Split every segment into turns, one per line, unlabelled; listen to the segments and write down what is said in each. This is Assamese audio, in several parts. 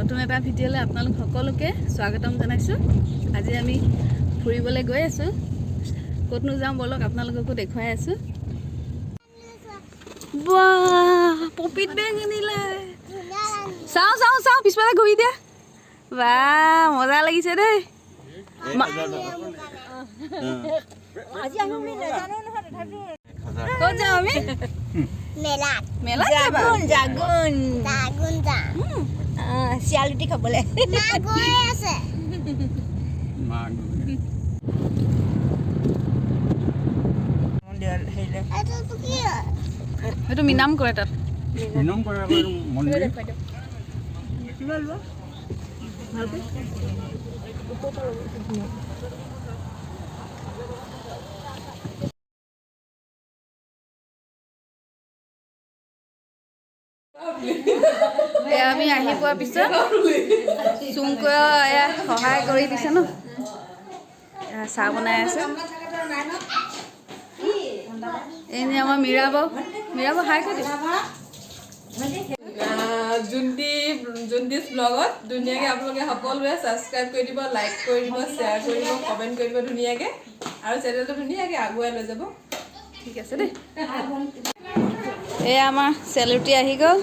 নতুন এটা ভিডিঅ'লৈ আপোনালোক সকলোকে স্বাগতম জনাইছোঁ। আজি আমি ফুৰিবলৈ গৈ আছোঁ। ক'তনো যাওঁ বলক আপোনালোককো দেখুৱাই আছোঁ। বাহ পপিত বেং আনিলে। চাওঁ চাওঁ চাওঁ পিছফালে ঘূৰি দিয়া। বাহ মজা লাগিছে দেই। ক'ত যাওঁ আমি? মেলাত। মেলাত যাবা? জাগুন জাগুন যাম। শিয়ালুটি খাবলৈ মা গৈ আছে। সেইটো মিনাম কৰে তাত। মিনাম কৰে মন্দিৰ। আমি আহি পোৱাৰ পিছত চুমকৈ সহায় কৰি দিছে ন। চাহ বনাই আছে। এনে আমাৰ মীৰাব হাই কৰি দিছে। জুনদিছ ব্লগত ধুনীয়াকৈ আপোনালোকে সকলোৱে ছাবস্ক্ৰাইব কৰি দিব, লাইক কৰি দিব, শ্বেয়াৰ কৰি দিব, কমেণ্ট কৰি দিব ধুনীয়াকৈ, আৰু চেনেলটো ধুনীয়াকৈ আগুৱাই লৈ যাব। ঠিক আছে দেই। এয়া আমাৰ চেলুটি আহি গ'ল।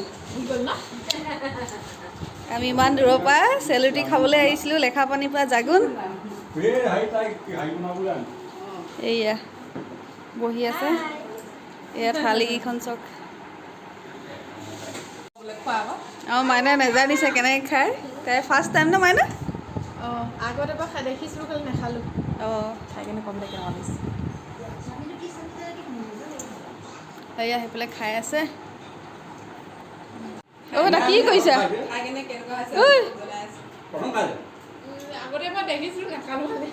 আমি ইমান দূৰৰ পৰা চেলুটি খাবলৈ আহিছিলোঁ, লেখাপানীৰ পৰা জাগুন। এয়া বহি আছে। এয়া থালিকেইখন চক। অঁ মাইনা নেজানিছে কেনেকৈ খায়। তাই ফাৰ্ষ্ট টাইম ন মাইনা? অঁ আগতে এবাৰ খাই দেখিছিলোঁ, খালি নাখালোঁ। অঁ খাই কিনে কম দে কেনেকুৱা লাগিছে। এয়া সেইফালে খাই আছে। অ' দা কি কৰিছা? আগতে এবাৰ দেখিছিলোঁ, নাখালোঁ খালি।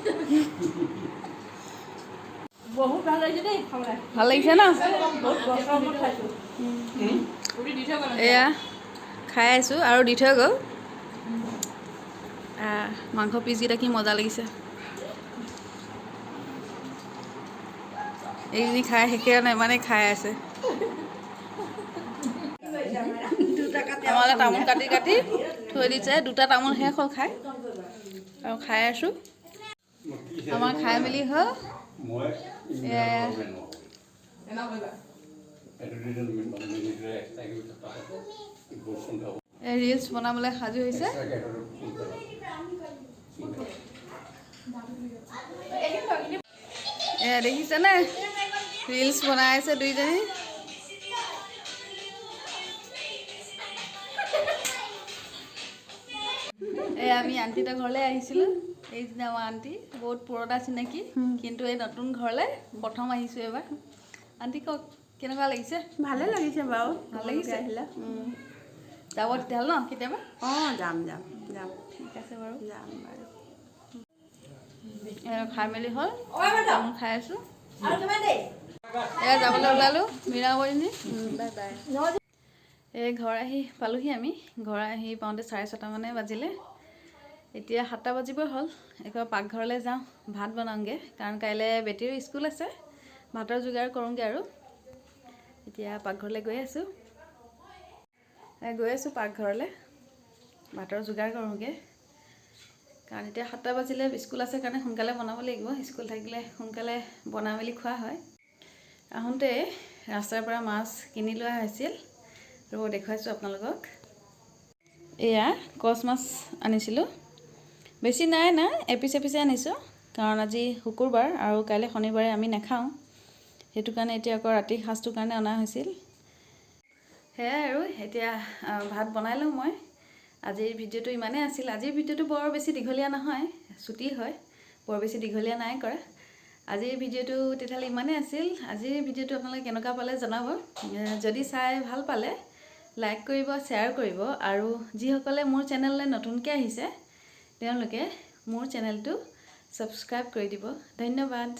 বহুত ভাল লাগিছে দেই খাবলৈ। ভাল লাগিছে ন? এয়া খাই আছোঁ আৰু দি থৈ গ'ল। মাংস পিচকেইটা কি মজা লাগিছে। এইখিনি খাই শেষে নাই, মানে খাই আছে। আমালৈ তামোল কাটি কাটি থৈ দিছে। দুটা তামোল শেষ হ'ল খাই, আৰু খাই আছোঁ। আমাৰ খাই মেলি হ'ল। ৰিলছ বনাবলৈ সাজু হৈছে। দেখিছেনে? ৰিলছ বনাই আছে দুইজনী। আমি আণ্টিহঁতৰ ঘৰলৈ আহিছিলোঁ। এই যে আমাৰ আণ্টি বহুত পুৰণা চিনাকি, কিন্তু এই নতুন ঘৰলৈ প্ৰথম আহিছোঁ এবাৰ। আণ্টি কওক কেনেকুৱা লাগিছে?
ভালে লাগিছে বাৰু।
ভাল লাগিছে
আহিলে
যাব তেতিয়াহ'লে ন কেতিয়াবা?
অঁ যাম যাম যাম।
ঠিক আছে বাৰু,
যাম বাৰু।
খাই মেলি হ'ল, তামোল খাই আছোঁ। যাবলৈ ওলালোঁ মীৰাবইনী। Bye bye. এই ঘৰ আহি পালোঁহি আমি। ঘৰ আহি পাওঁতে 6:30 মানে বাজিলে। এতিয়া 7টা বাজিবই হ'ল। একেবাৰে পাকঘৰলৈ যাওঁ, ভাত বনাওঁগৈ, কাৰণ কাইলৈ বেটীৰ স্কুল আছে। ভাতৰ যোগাৰ কৰোঁগৈ আৰু। এতিয়া পাকঘৰলৈ গৈ আছোঁ পাকঘৰলৈ, ভাতৰ যোগাৰ কৰোঁগৈ, কাৰণ এতিয়া 7টা বাজিলে। স্কুল আছে কাৰণে সোনকালে বনাব লাগিব। স্কুল থাকিলে সোনকালে বনাই মেলি খোৱা হয়। আহোঁতে ৰাস্তাৰ পৰা মাছ কিনি লোৱা হৈছিল, ৰ'ব দেখুৱাইছোঁ আপোনালোকক। এয়া কচ মাছ আনিছিলোঁ। বেছি নাই এপিচ এপিচে আনিছোঁ, কাৰণ আজি শুকুৰবাৰ আৰু কাইলৈ শনিবাৰে আমি নাখাওঁ। সেইটো কাৰণে এতিয়া আকৌ ৰাতিৰ সাঁজটোৰ কাৰণে অনা হৈছিল। সেয়াই আৰু এতিয়া ভাত বনাই লওঁ মই। আজিৰ ভিডিঅ'টো ইমানেই আছিল। আজিৰ ভিডিঅ'টো বৰ বেছি দীঘলীয়া নহয়, ছুটি হয়, বৰ বেছি দীঘলীয়া নাই কৰা। আজিৰ ভিডিঅ'টো তেতিয়াহ'লে ইমানেই আছিল। আজিৰ ভিডিঅ'টো আপোনালোকে কেনেকুৱা পালে জনাব। যদি চাই ভাল পালে লাইক কৰিব, শ্বেয়াৰ কৰিব, আৰু যিসকলে মোৰ চেনেললৈ নতুনকৈ আহিছে তেওঁলোকে মোৰ চেনেলটো ছাবস্ক্ৰাইব কৰি দিব। ধন্যবাদ।